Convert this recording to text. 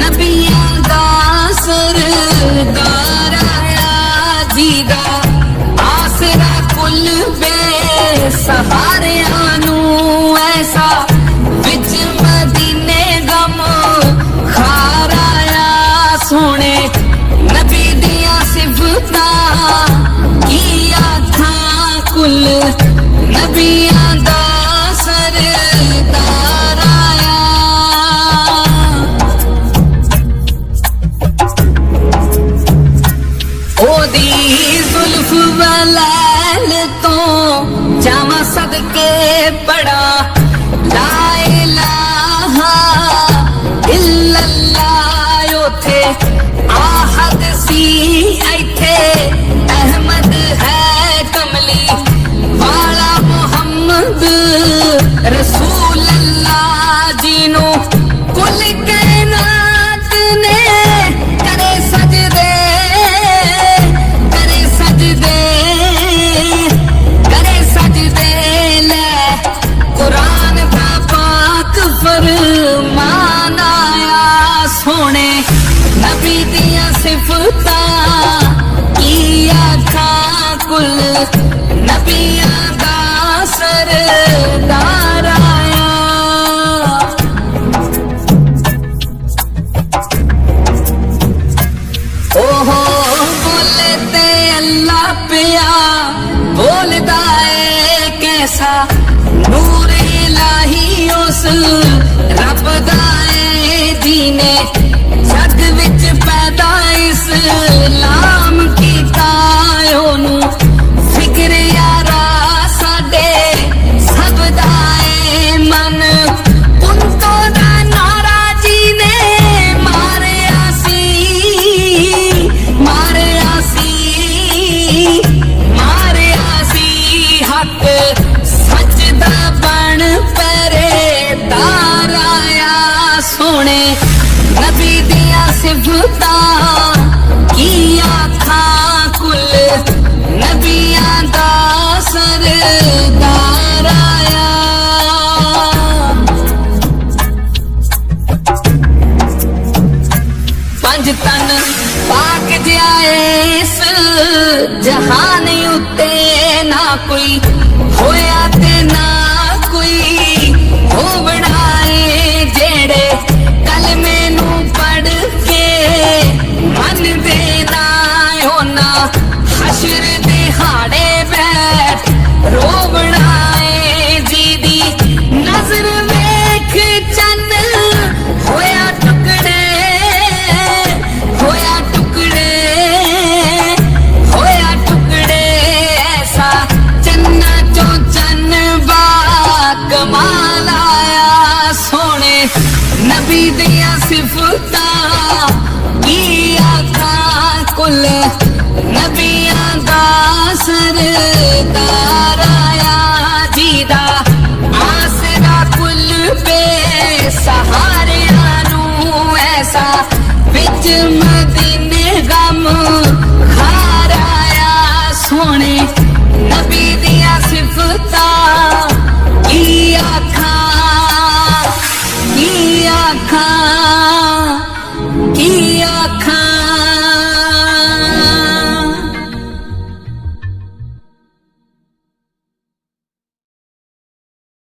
नबियां दा सरदार आया जीदा आसरा कुल बेसहारियां नू ऐसा विच मदीने गम खार आया सोने नबी दियां सिफतां की आखां कुल नबियां दा सरदार आया ओदी जुल्फ वलैल तो जावा सदके पड़ा ला इलाहा इल्लल्लाह उथे आहद सी ऐथे अहमद है कमली वाला मोहम्मद रसूल अल्लाह जीनो कुल कायनात ने करे सजदे कुरान दा पाक फरमान आया सोने नबी दियां सिफतां की आखां कुल नबियां दा सरदार आया ओहो बोलते अल्लाह पिया बोलदा है कैसा नूर इलाही उस रब दा है जीने जग विच पैदा इस्लाम कीता ओनू फिक्र यारा साडे सब दा है मन उनको दा नारा जीने मारिया सी हक सजदा बन पहरेदार आया सोने नबी दियां सिफतां की आखां कुल नबियां दा सरदार आया पंज तन पाक जाए इस जहान उत्ते ना कोई होया ते ना कोई हो बनाए जेड़े कलमे नू पढ़ के मन देना होना हशर दे हाड़े बैठ रो बनाए जीदी नजर वेख चन होया टुकड़े ऐसा चन्ना चो चन बा कमाल आया सोने नबी दियां सिफतां की आखां कुल नबियां दा सरदार आया जीदा आसरा कुल बेसहारियां नू ऐसा विच मदीने गम खार आया सोने नबी दियां सिफतां की आखां